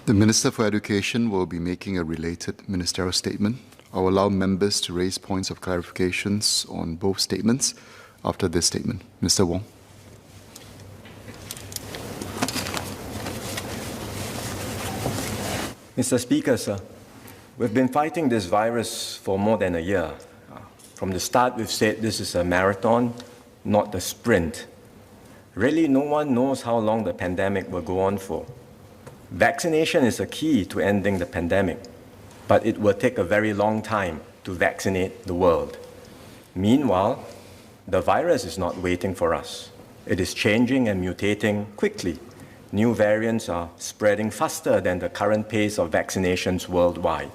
The Minister for Education will be making a related ministerial statement. I will allow members to raise points of clarifications on both statements after this statement. Mr. Wong. Mr. Speaker, sir, we've been fighting this virus for more than a year. From the start, we've said this is a marathon, not a sprint. Really, no one knows how long the pandemic will go on for. Vaccination is a key to ending the pandemic, but it will take a very long time to vaccinate the world. Meanwhile, the virus is not waiting for us. It is changing and mutating quickly. New variants are spreading faster than the current pace of vaccinations worldwide.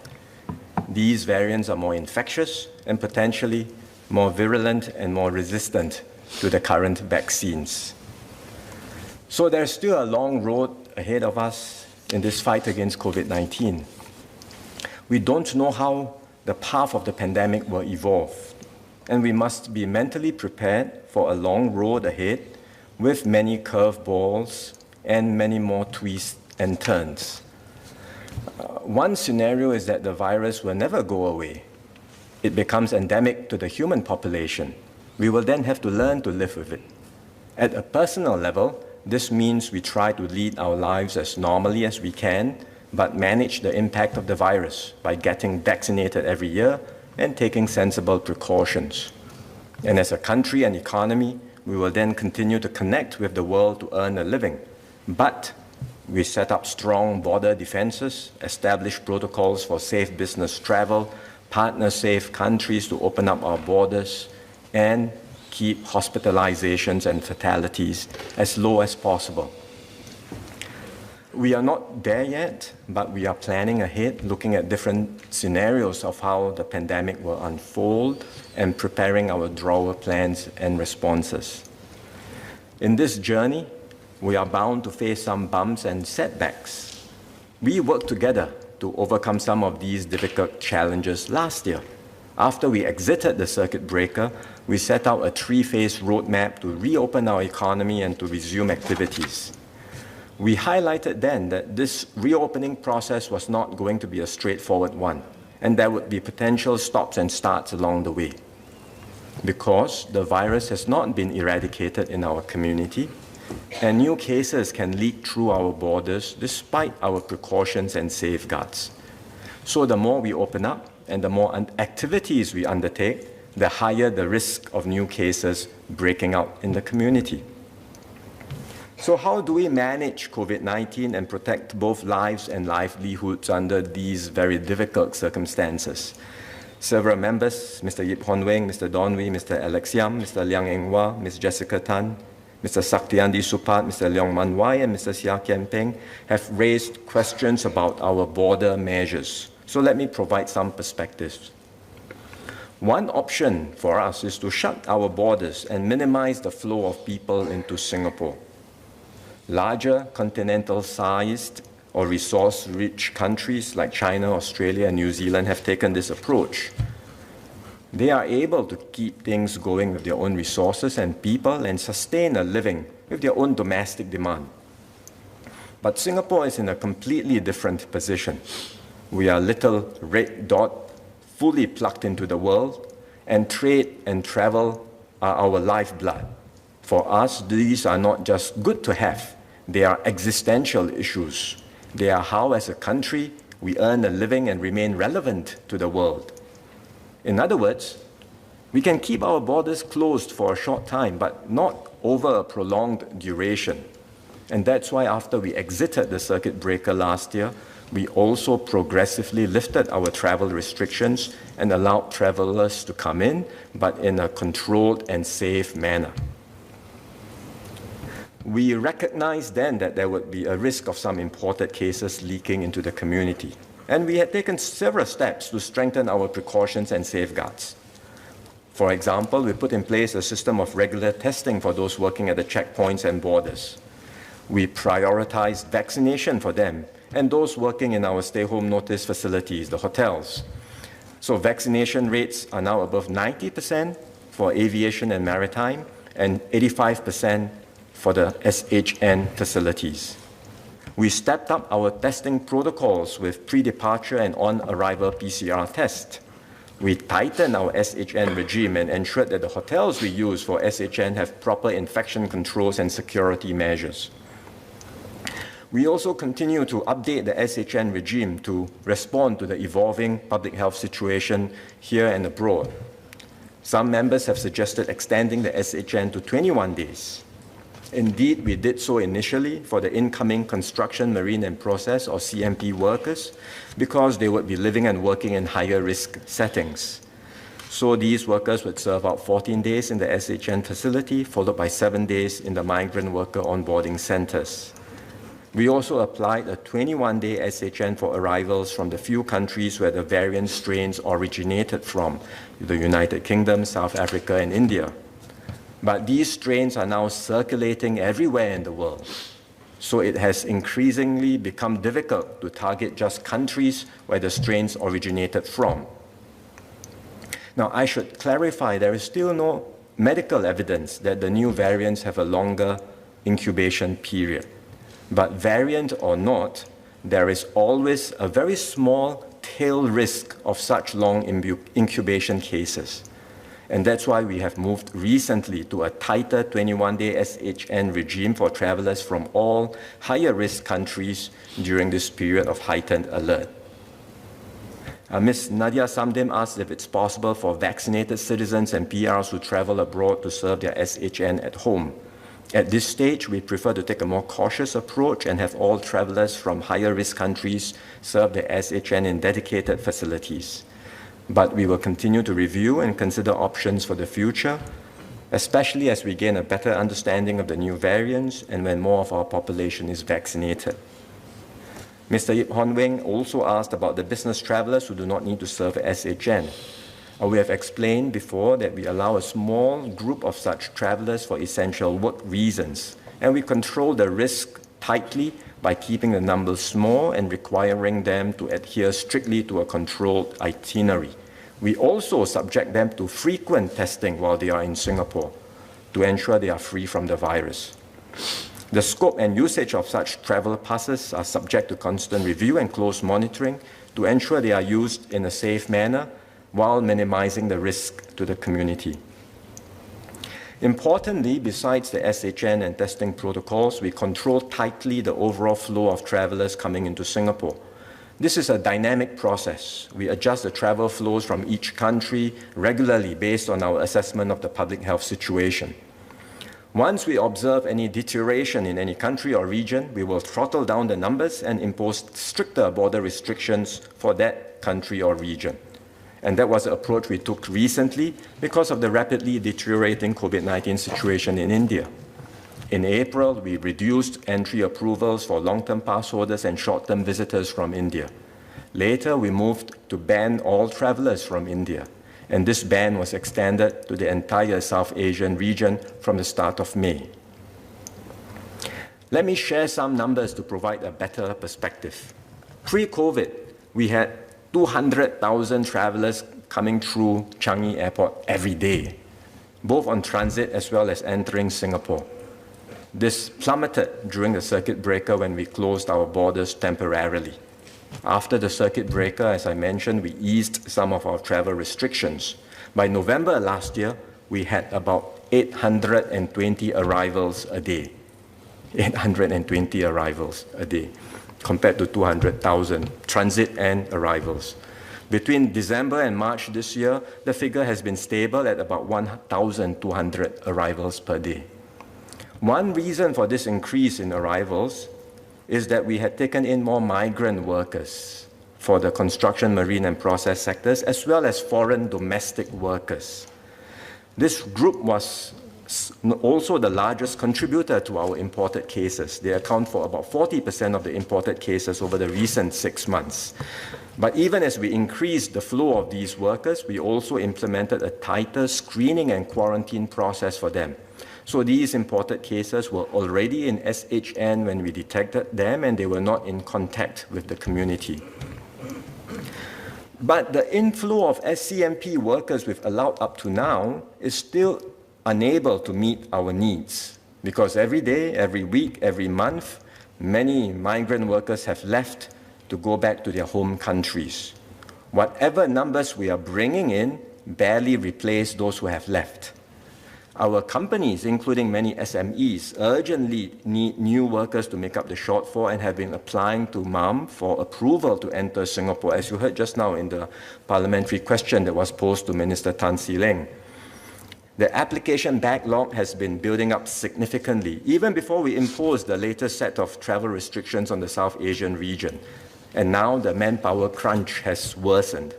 These variants are more infectious and potentially more virulent and more resistant to the current vaccines. So there's still a long road ahead of us in this fight against COVID-19. We don't know how the path of the pandemic will evolve, and we must be mentally prepared for a long road ahead with many curveballs and many more twists and turns. One scenario is that the virus will never go away. It becomes endemic to the human population. We will then have to learn to live with it. At a personal level, this means we try to lead our lives as normally as we can, but manage the impact of the virus by getting vaccinated every year and taking sensible precautions. And as a country and economy, we will then continue to connect with the world to earn a living. But we set up strong border defenses, establish protocols for safe business travel, partner safe countries to open up our borders, and keep hospitalizations and fatalities as low as possible. We are not there yet, but we are planning ahead, looking at different scenarios of how the pandemic will unfold and preparing our withdrawal plans and responses. In this journey, we are bound to face some bumps and setbacks. We worked together to overcome some of these difficult challenges last year. After we exited the circuit breaker, we set out a three-phase roadmap to reopen our economy and to resume activities. We highlighted then that this reopening process was not going to be a straightforward one, and there would be potential stops and starts along the way. Because the virus has not been eradicated in our community, and new cases can leak through our borders despite our precautions and safeguards. So the more we open up and the more activities we undertake, the higher the risk of new cases breaking out in the community. So how do we manage COVID-19 and protect both lives and livelihoods under these very difficult circumstances? Several members, Mr. Yip Hon Weng, Mr. Don Wee, Mr. Alex Yam, Mr. Liang Eng Hwa, Ms. Jessica Tan, Mr. Saktiandi Supat, Mr. Leong Man Wai, and Mr. Seah Kian Peng have raised questions about our border measures. So let me provide some perspectives. One option for us is to shut our borders and minimize the flow of people into Singapore. Larger continental-sized or resource-rich countries like China, Australia, and New Zealand have taken this approach. They are able to keep things going with their own resources and people and sustain a living with their own domestic demand. But Singapore is in a completely different position. We are a little red dot fully plugged into the world, and trade and travel are our lifeblood. For us, these are not just good to have, they are existential issues. They are how, as a country, we earn a living and remain relevant to the world. In other words, we can keep our borders closed for a short time, but not over a prolonged duration. And that's why after we exited the circuit breaker last year, we also progressively lifted our travel restrictions and allowed travelers to come in, but in a controlled and safe manner. We recognized then that there would be a risk of some imported cases leaking into the community. And we had taken several steps to strengthen our precautions and safeguards. For example, we put in place a system of regular testing for those working at the checkpoints and borders. We prioritized vaccination for them and those working in our stay-home notice facilities, the hotels. So vaccination rates are now above 90% for aviation and maritime and 85% for the SHN facilities. We stepped up our testing protocols with pre-departure and on-arrival PCR tests. We tightened our SHN regime and ensured that the hotels we use for SHN have proper infection controls and security measures. We also continue to update the SHN regime to respond to the evolving public health situation here and abroad. Some members have suggested extending the SHN to 21 days. Indeed, we did so initially for the incoming construction, marine and process or CMP workers because they would be living and working in higher risk settings. So these workers would serve out 14 days in the SHN facility, followed by 7 days in the migrant worker onboarding centers. We also applied a 21-day SHN for arrivals from the few countries where the variant strains originated from, the United Kingdom, South Africa and India. But these strains are now circulating everywhere in the world. So it has increasingly become difficult to target just countries where the strains originated from. Now, I should clarify, there is still no medical evidence that the new variants have a longer incubation period. But variant or not, there is always a very small tail risk of such long incubation cases. And that's why we have moved recently to a tighter 21-day SHN regime for travelers from all higher risk countries during this period of heightened alert. Ms. Nadia Samdim asked if it's possible for vaccinated citizens and PRs who travel abroad to serve their SHN at home. At this stage, we prefer to take a more cautious approach and have all travelers from higher risk countries serve their SHN in dedicated facilities. But we will continue to review and consider options for the future, especially as we gain a better understanding of the new variants and when more of our population is vaccinated. Mr. Yip Hon Wing also asked about the business travelers who do not need to serve SHN. We have explained before that we allow a small group of such travelers for essential work reasons, and we control the risk tightly by keeping the numbers small and requiring them to adhere strictly to a controlled itinerary. We also subject them to frequent testing while they are in Singapore to ensure they are free from the virus. The scope and usage of such travel passes are subject to constant review and close monitoring to ensure they are used in a safe manner while minimizing the risk to the community. Importantly, besides the SHN and testing protocols, we control tightly the overall flow of travelers coming into Singapore. This is a dynamic process. We adjust the travel flows from each country regularly based on our assessment of the public health situation. Once we observe any deterioration in any country or region, we will throttle down the numbers and impose stricter border restrictions for that country or region. And that was the approach we took recently because of the rapidly deteriorating COVID-19 situation in India. In April, we reduced entry approvals for long-term pass holders and short-term visitors from India. Later, we moved to ban all travelers from India, and this ban was extended to the entire South Asian region from the start of May. Let me share some numbers to provide a better perspective. Pre-COVID, we had 200,000 travelers coming through Changi Airport every day, both on transit as well as entering Singapore. This plummeted during the circuit breaker when we closed our borders temporarily. After the circuit breaker, as I mentioned, we eased some of our travel restrictions. By November last year, we had about 820 arrivals a day. 820 arrivals a day, compared to 200,000 transit and arrivals. Between December and March this year, the figure has been stable at about 1,200 arrivals per day. One reason for this increase in arrivals is that we had taken in more migrant workers for the construction, marine and process sectors, as well as foreign domestic workers. This group was also the largest contributor to our imported cases. They account for about 40% of the imported cases over the recent 6 months. But even as we increased the flow of these workers, we also implemented a tighter screening and quarantine process for them. So these imported cases were already in SHN when we detected them, and they were not in contact with the community. But the inflow of SCMP workers we've allowed up to now is still unable to meet our needs, because every day, every week, every month, many migrant workers have left to go back to their home countries. Whatever numbers we are bringing in barely replace those who have left. Our companies, including many SMEs, urgently need new workers to make up the shortfall and have been applying to MAM for approval to enter Singapore, as you heard just now in the parliamentary question that was posed to Minister Tan See Leng. The application backlog has been building up significantly, even before we imposed the latest set of travel restrictions on the South Asian region. And now the manpower crunch has worsened.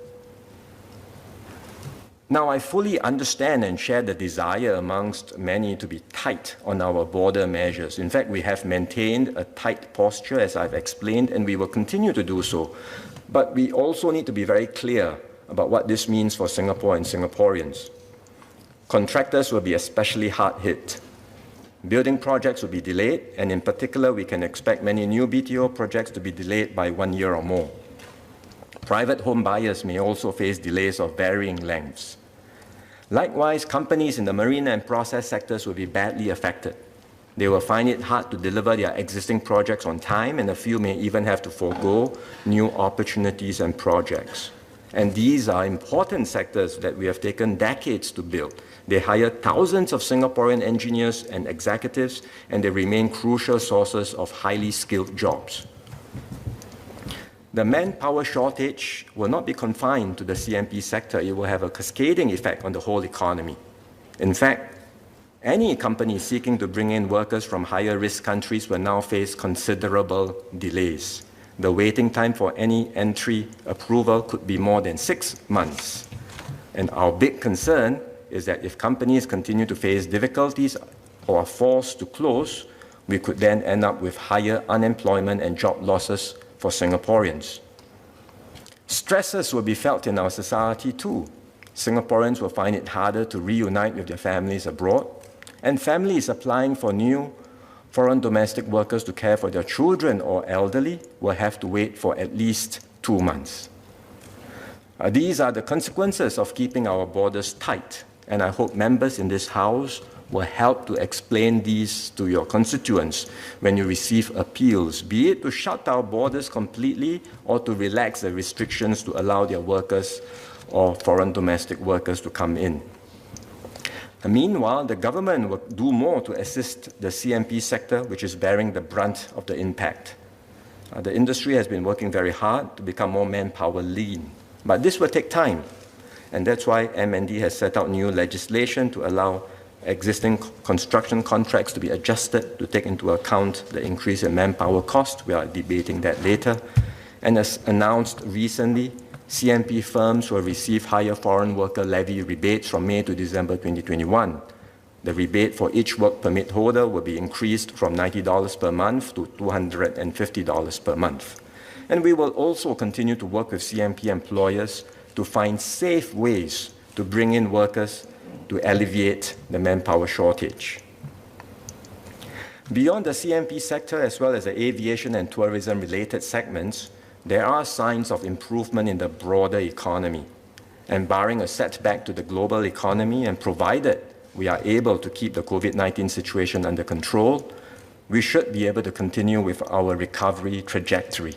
Now, I fully understand and share the desire amongst many to be tight on our border measures. In fact, we have maintained a tight posture, as I've explained, and we will continue to do so. But we also need to be very clear about what this means for Singapore and Singaporeans. Contractors will be especially hard hit. Building projects will be delayed, and in particular, we can expect many new BTO projects to be delayed by 1 year or more. Private home buyers may also face delays of varying lengths. Likewise, companies in the marine and process sectors will be badly affected. They will find it hard to deliver their existing projects on time, and a few may even have to forego new opportunities and projects. And these are important sectors that we have taken decades to build. They hire thousands of Singaporean engineers and executives, and they remain crucial sources of highly skilled jobs. The manpower shortage will not be confined to the CMP sector. It will have a cascading effect on the whole economy. In fact, any company seeking to bring in workers from higher risk countries will now face considerable delays. The waiting time for any entry approval could be more than 6 months. And our big concern is that if companies continue to face difficulties or are forced to close, we could then end up with higher unemployment and job losses for Singaporeans. Stresses will be felt in our society too. Singaporeans will find it harder to reunite with their families abroad, and families applying for new foreign domestic workers to care for their children or elderly will have to wait for at least 2 months. These are the consequences of keeping our borders tight, and I hope members in this House will help to explain these to your constituents when you receive appeals, be it to shut our borders completely or to relax the restrictions to allow their workers or foreign domestic workers to come in. And meanwhile, the government will do more to assist the CMP sector, which is bearing the brunt of the impact. The industry has been working very hard to become more manpower lean, but this will take time, and that's why MND has set out new legislation to allow existing construction contracts to be adjusted to take into account the increase in manpower cost. We are debating that later. And as announced recently, CMP firms will receive higher foreign worker levy rebates from May to December 2021. The rebate for each work permit holder will be increased from $90 per month to $250 per month. And we will also continue to work with CMP employers to find safe ways to bring in workers to alleviate the manpower shortage. Beyond the CMP sector, as well as the aviation and tourism-related segments, there are signs of improvement in the broader economy. And barring a setback to the global economy, and provided we are able to keep the COVID-19 situation under control, we should be able to continue with our recovery trajectory.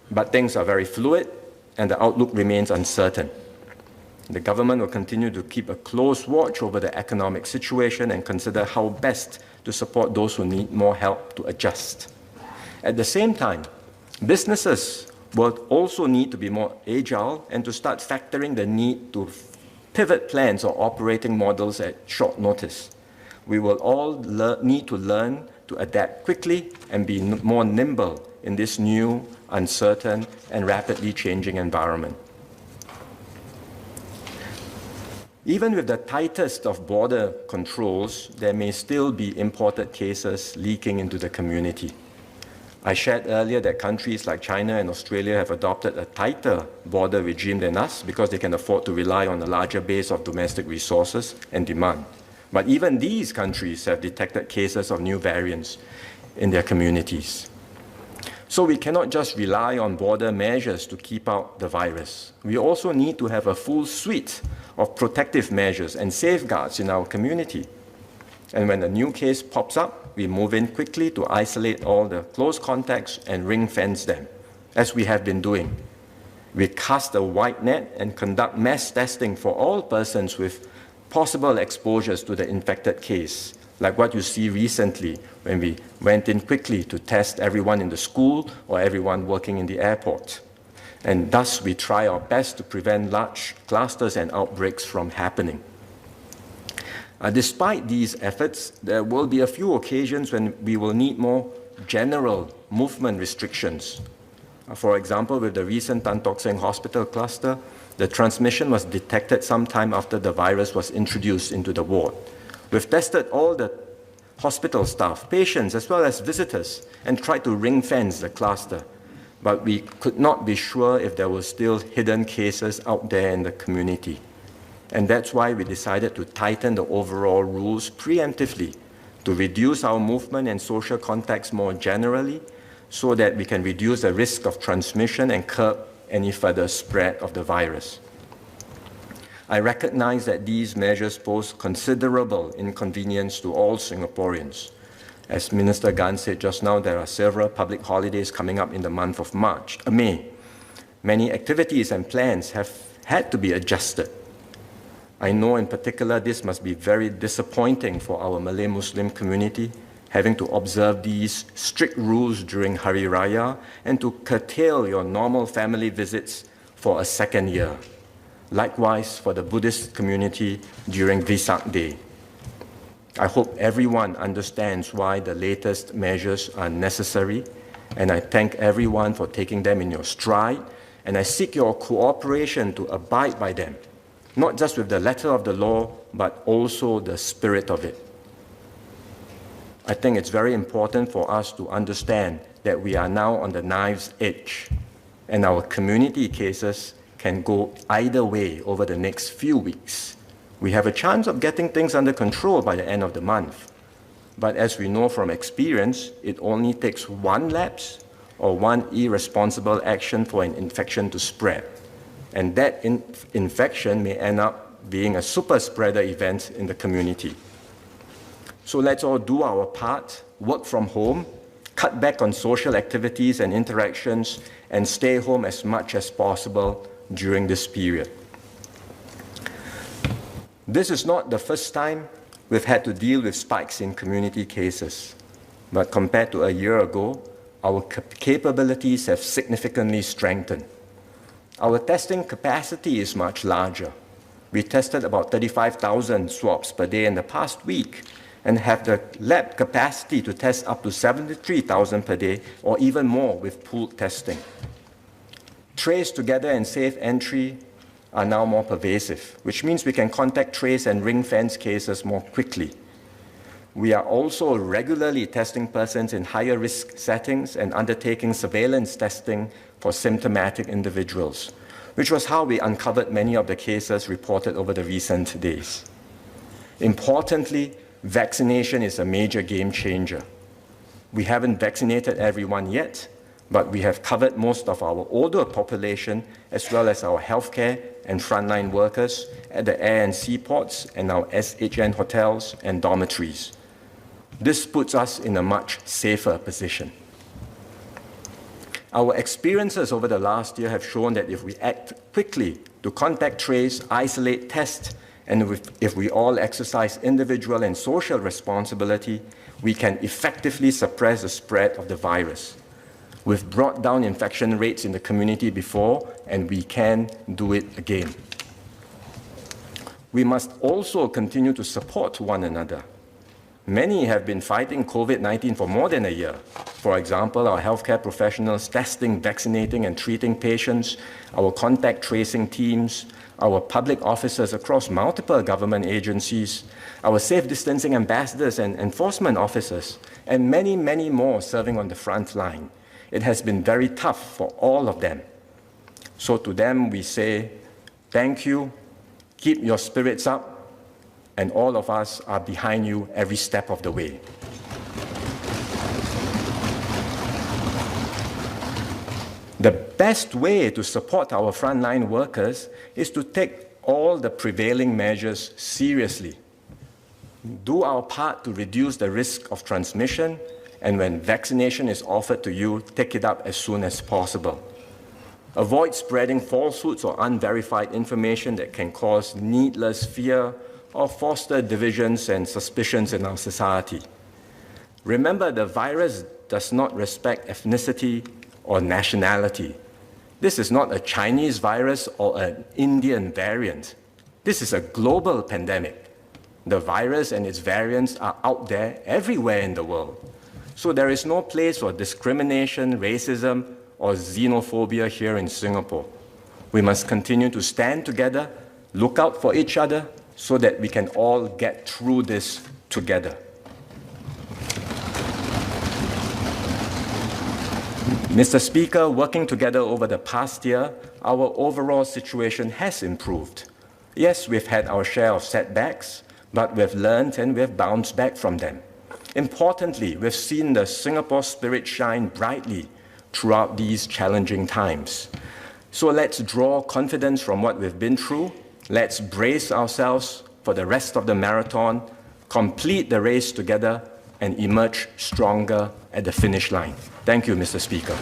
But things are very fluid, and the outlook remains uncertain. The government will continue to keep a close watch over the economic situation and consider how best to support those who need more help to adjust. At the same time, businesses will also need to be more agile and to start factoring the need to pivot plans or operating models at short notice. We will all need to learn to adapt quickly and be more nimble in this new, uncertain, and rapidly changing environment. Even with the tightest of border controls, there may still be imported cases leaking into the community. I shared earlier that countries like China and Australia have adopted a tighter border regime than us because they can afford to rely on a larger base of domestic resources and demand. But even these countries have detected cases of new variants in their communities. So we cannot just rely on border measures to keep out the virus. We also need to have a full suite of protective measures and safeguards in our community. And when a new case pops up, we move in quickly to isolate all the close contacts and ring-fence them, as we have been doing. We cast a wide net and conduct mass testing for all persons with possible exposures to the infected case, like what you see recently when we went in quickly to test everyone in the school or everyone working in the airport. And thus, we try our best to prevent large clusters and outbreaks from happening. Despite these efforts, there will be a few occasions when we will need more general movement restrictions. For example, with the recent Tan Tock Seng Hospital cluster, the transmission was detected sometime after the virus was introduced into the ward. We've tested all the hospital staff, patients, as well as visitors, and tried to ring-fence the cluster. But we could not be sure if there were still hidden cases out there in the community. And that's why we decided to tighten the overall rules preemptively to reduce our movement and social contacts more generally, so that we can reduce the risk of transmission and curb any further spread of the virus. I recognize that these measures pose considerable inconvenience to all Singaporeans. As Minister Gan said just now, there are several public holidays coming up in the month of May. Many activities and plans have had to be adjusted. I know in particular this must be very disappointing for our Malay Muslim community, having to observe these strict rules during Hari Raya and to curtail your normal family visits for a second year. Likewise for the Buddhist community during Vesak Day. I hope everyone understands why the latest measures are necessary, and I thank everyone for taking them in your stride, and I seek your cooperation to abide by them, not just with the letter of the law, but also the spirit of it. I think it's very important for us to understand that we are now on the knife's edge, and our community cases can go either way over the next few weeks. We have a chance of getting things under control by the end of the month. But as we know from experience, it only takes one lapse or one irresponsible action for an infection to spread. And that infection may end up being a super spreader event in the community. So let's all do our part, work from home, cut back on social activities and interactions, and stay home as much as possible during this period. This is not the first time we've had to deal with spikes in community cases, but compared to a year ago, our capabilities have significantly strengthened. Our testing capacity is much larger. We tested about 35,000 swabs per day in the past week and have the lab capacity to test up to 73,000 per day or even more with pooled testing. Trace together and safe entry are now more pervasive, which means we can contact trace and ring-fence cases more quickly. We are also regularly testing persons in higher risk settings and undertaking surveillance testing for symptomatic individuals, which was how we uncovered many of the cases reported over the recent days. Importantly, vaccination is a major game changer. We haven't vaccinated everyone yet, but we have covered most of our older population as well as our healthcare and frontline workers at the air and seaports and our SHN hotels and dormitories. This puts us in a much safer position. Our experiences over the last year have shown that if we act quickly to contact trace, isolate, test, and if we all exercise individual and social responsibility, we can effectively suppress the spread of the virus. We've brought down infection rates in the community before, and we can do it again. We must also continue to support one another. Many have been fighting COVID-19 for more than a year. For example, our healthcare professionals testing, vaccinating, and treating patients, our contact tracing teams, our public officers across multiple government agencies, our safe distancing ambassadors and enforcement officers, and many, many more serving on the front line. It has been very tough for all of them. So to them, we say, thank you, keep your spirits up, and all of us are behind you every step of the way. The best way to support our frontline workers is to take all the prevailing measures seriously. Do our part to reduce the risk of transmission, and when vaccination is offered to you, take it up as soon as possible. Avoid spreading falsehoods or unverified information that can cause needless fear or foster divisions and suspicions in our society. Remember, the virus does not respect ethnicity or nationality. This is not a Chinese virus or an Indian variant. This is a global pandemic. The virus and its variants are out there everywhere in the world. So there is no place for discrimination, racism, or xenophobia here in Singapore. We must continue to stand together, look out for each other, so that we can all get through this together. Mr. Speaker, working together over the past year, our overall situation has improved. Yes, we've had our share of setbacks, but we've learned and we've bounced back from them. Importantly, we've seen the Singapore spirit shine brightly throughout these challenging times. So let's draw confidence from what we've been through. Let's brace ourselves for the rest of the marathon, complete the race together, and emerge stronger at the finish line. Thank you, Mr. Speaker.